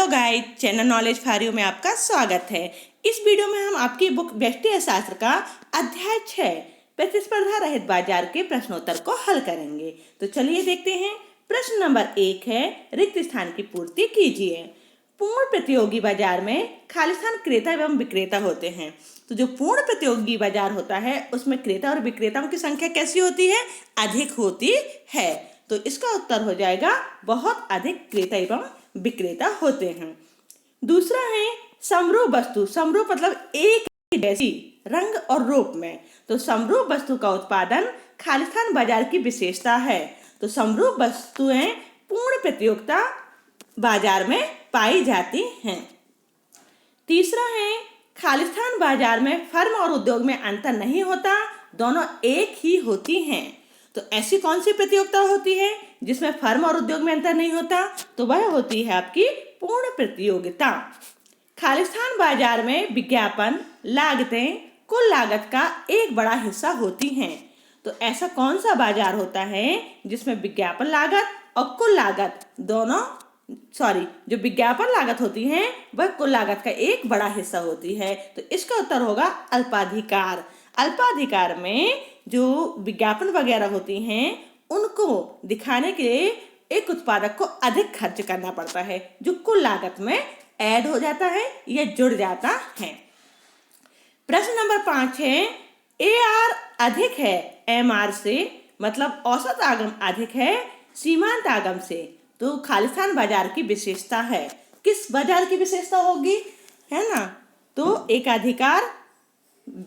Guys, channel knowledge for you में आपका स्वागत है। इस वीडियो में हम आपकी बुक व्यष्टि अर्थशास्त्र का अध्याय 6 प्रतिस्पर्धा रहित बाजार के प्रश्नोत्तर को हल करेंगे। तो चलिए देखते हैं। प्रश्न नंबर 1 है, रिक्त स्थान की पूर्ति कीजिए। पूर्ण प्रतियोगी बाजार में खालिस्तान क्रेता एवं विक्रेता होते हैं। तो जो पूर्ण प्रतियोगी बाजार होता है उसमें क्रेता और विक्रेताओं की संख्या कैसी होती है? अधिक होती है। तो इसका उत्तर हो जाएगा बहुत अधिक क्रेता एवं विक्रेता होते हैं। दूसरा है समरूप वस्तु। समरूप मतलब एक जैसी रंग और रूप में। तो समरूप वस्तु का उत्पादन खालिस्तान बाजार की विशेषता है। तो समरूप वस्तुएं पूर्ण प्रतियोगिता बाजार में पाई जाती हैं। तीसरा है खालिस्तान बाजार में फर्म और उद्योग में अंतर नहीं होता, दोनों एक ही होती हैं। तो ऐसी कौन सी प्रतियोगिता होती है जिसमें फर्म और उद्योग में अंतर नहीं होता? तो वह होती है आपकी पूर्ण प्रतियोगिता। खालिस्तान बाजार में विज्ञापन लागतें कुल लागत का एक बड़ा हिस्सा होती हैं। तो ऐसा कौन सा बाजार होता है जिसमें विज्ञापन लागत और कुल लागत दोनों जो विज्ञापन लागत होती है वह कुल लागत का एक बड़ा हिस्सा होती है। तो इसका उत्तर होगा अल्पाधिकार। अल्पाधिकार में जो विज्ञापन वगैरह होती हैं उनको दिखाने के लिए एक उत्पादक को अधिक खर्च करना पड़ता है, जो कुल लागत में ऐड हो जाता है या जुड़ जाता है। प्रश्न नंबर 5 है, AR अधिक है MR से, मतलब औसत आगम अधिक है सीमांत आगम से। तो खालिस्तान बाजार की विशेषता है। किस बाजार की विशेषता होगी, है ना? तो एकाधिकार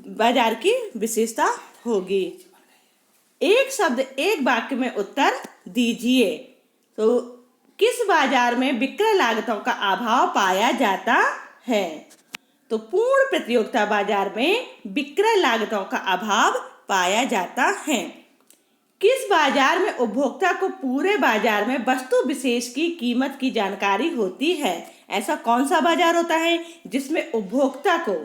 बाजार की विशेषता होगी। एक शब्द एक वाक्य में उत्तर दीजिए। तो किस बाजार में विक्रय लागतों का अभाव पाया जाता है? तो पूर्ण प्रतियोगिता बाजार में विक्रय लागतों का अभाव पाया जाता है। किस बाजार में उपभोक्ता को पूरे बाजार में वस्तु विशेष की कीमत की जानकारी होती है? ऐसा कौन सा बाजार होता है जिसमें उपभोक्ता को,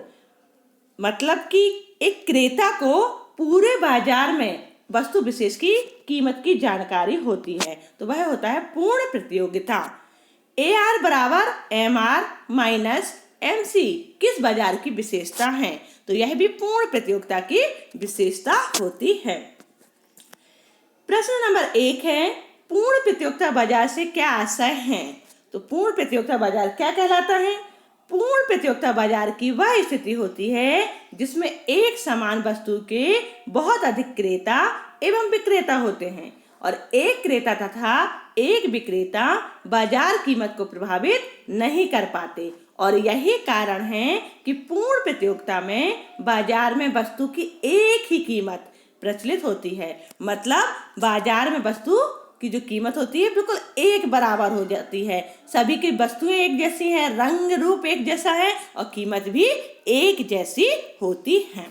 मतलब कि एक क्रेता को पूरे बाजार में वस्तु विशेष की कीमत की जानकारी होती है? तो वह होता है पूर्ण प्रतियोगिता। AR बराबर MR माइनस MC किस बाजार की विशेषता है? तो यह भी पूर्ण प्रतियोगिता की विशेषता होती है। प्रश्न नंबर 1 है, पूर्ण प्रतियोगिता बाजार से क्या आशय है? तो पूर्ण प्रतियोगिता बाजार क्या कहलाता है? पूर्ण प्रतियोगिता बाजार की वह स्थिति होती है जिसमें एक समान वस्तु के बहुत अधिक क्रेता एवं विक्रेता होते हैं और एक क्रेता तथा एक विक्रेता बाजार कीमत को प्रभावित नहीं कर पाते। और यही कारण है कि पूर्ण प्रतियोगिता में बाजार में वस्तु की एक ही कीमत प्रचलित होती है। मतलब बाजार में वस्तु की जो कीमत होती है बिल्कुल एक बराबर हो जाती है। सभी की वस्तुएं एक जैसी हैं, रंग रूप एक जैसा है और कीमत भी एक जैसी होती है।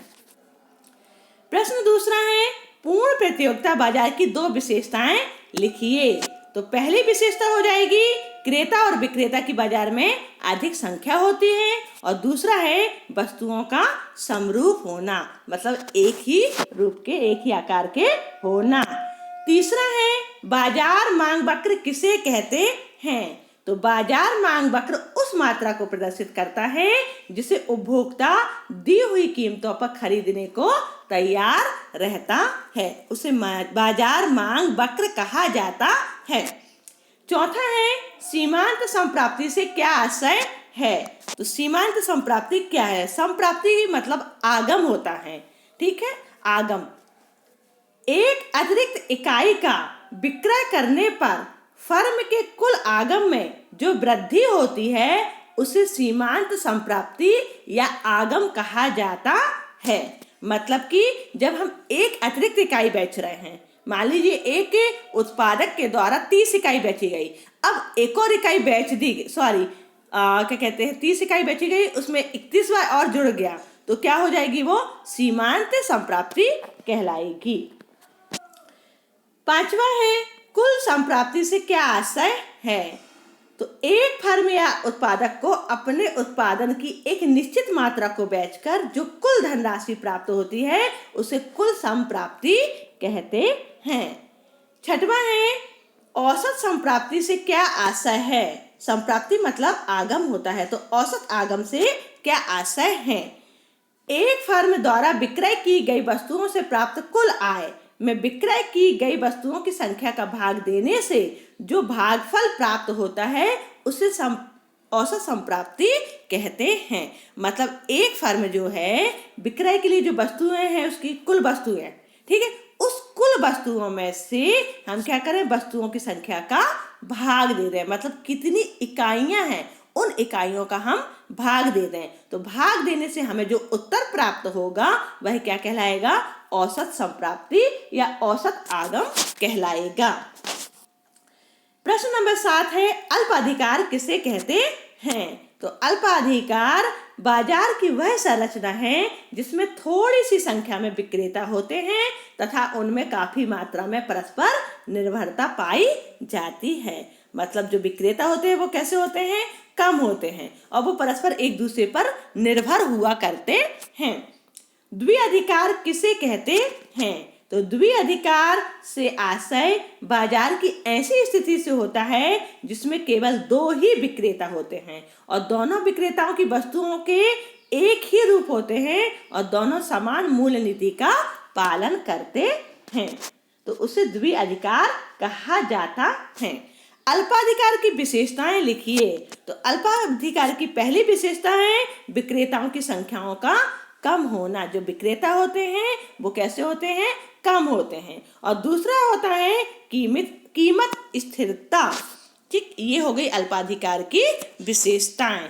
प्रश्न दूसरा है, पूर्ण प्रतियोगिता बाजार की दो विशेषताएं लिखिए। तो पहली विशेषता हो जाएगी क्रेता और विक्रेता की बाजार में अधिक संख्या होती है और दूसरा है वस्तुओं का समरूप होना, मतलब एक ही रूप के, एक ही आकार के होना। तीसरा है बाजार मांग वक्र किसे कहते हैं? तो बाजार मांग वक्र उस मात्रा को प्रदर्शित करता है जिसे उपभोक्ता दी हुई कीमतों पर खरीदने को तैयार रहता है, उसे बाजार मांग वक्र कहा जाता है। चौथा है सीमांत संप्राप्ति से क्या आशय है? तो सीमांत संप्राप्ति क्या है? संप्राप्ति मतलब आगम होता है, ठीक है, आगम। एक अतिरिक्त इकाई का विक्रय करने पर फर्म के कुल आगम में जो वृद्धि होती है उसे सीमांत संप्राप्ति या आगम कहा जाता है। मतलब कि जब हम एक अतिरिक्त इकाई बेच रहे हैं, मान लीजिए एक उत्पादक के द्वारा 30 इकाई बेची गई, अब एक और इकाई बेच दी, क्या कहते हैं, 30 इकाई बेची गई, उसमें 31वां और जुड़ गया, तो क्या हो जाएगी? वो सीमांत संप्राप्ति कहलाएगी। पांचवा है कुल संप्राप्ति से क्या आशय है? तो एक फर्म या उत्पादक को अपने उत्पादन की एक निश्चित मात्रा को बेचकर जो कुल धनराशि प्राप्त होती है उसे कुल संप्राप्ति कहते हैं। छठवां है औसत संप्राप्ति से क्या आशय है? संप्राप्ति मतलब आगम होता है, तो औसत आगम से क्या आशय है? एक फर्म द्वारा विक्रय की गई वस्तुओं से प्राप्त कुल आय में विक्रय की गई वस्तुओं की संख्या का भाग देने से जो भागफल प्राप्त होता है उसे औसत संप्राप्ति कहते हैं। मतलब एक फर्म जो है विक्रय के लिए जो वस्तुएं हैं उसकी कुल वस्तुएं, ठीक है, उस कुल वस्तुओं में से हम क्या करें, वस्तुओं की संख्या का भाग दे रहे हैं। मतलब कितनी इकाइयां हैं उन इकाइयों का हम भाग दे दें, तो भाग देने से हमें जो उत्तर प्राप्त होगा वह क्या कहलाएगा? औसत संप्राप्ति या औसत आगम कहलाएगा। प्रश्न नंबर 7 है, अल्पाधिकार किसे कहते हैं? तो अल्पाधिकार बाजार की वह संरचना है जिसमें थोड़ी सी संख्या में विक्रेता होते हैं तथा उनमें काफी मात्रा में परस्पर निर्भरता पाई जाती है। मतलब जो विक्रेता होते हैं वो कैसे होते हैं? कम होते हैं और वो परस्पर एक दूसरे पर निर्भर हुआ करते हैं। द्विअधिकार किसे कहते हैं? तो द्विअधिकार से आशय बाजार की ऐसी स्थिति से होता है जिसमें केवल 2 ही विक्रेता होते हैं और दोनों विक्रेताओं की वस्तुओं के एक ही रूप होते हैं और दोनों समान मूल्य नीति का पालन करते हैं, तो उसे द्विअधिकार कहा जाता है। अल्पाधिकार की विशेषताएं लिखिए। तो अल्पाधिकार की पहली विशेषता है विक्रेताओं की संख्याओं का कम होना। जो विक्रेता होते हैं वो कैसे होते हैं? कम होते हैं। और दूसरा होता है कीमत स्थिरता। ठीक, ये हो गई अल्पाधिकार की विशेषताएं।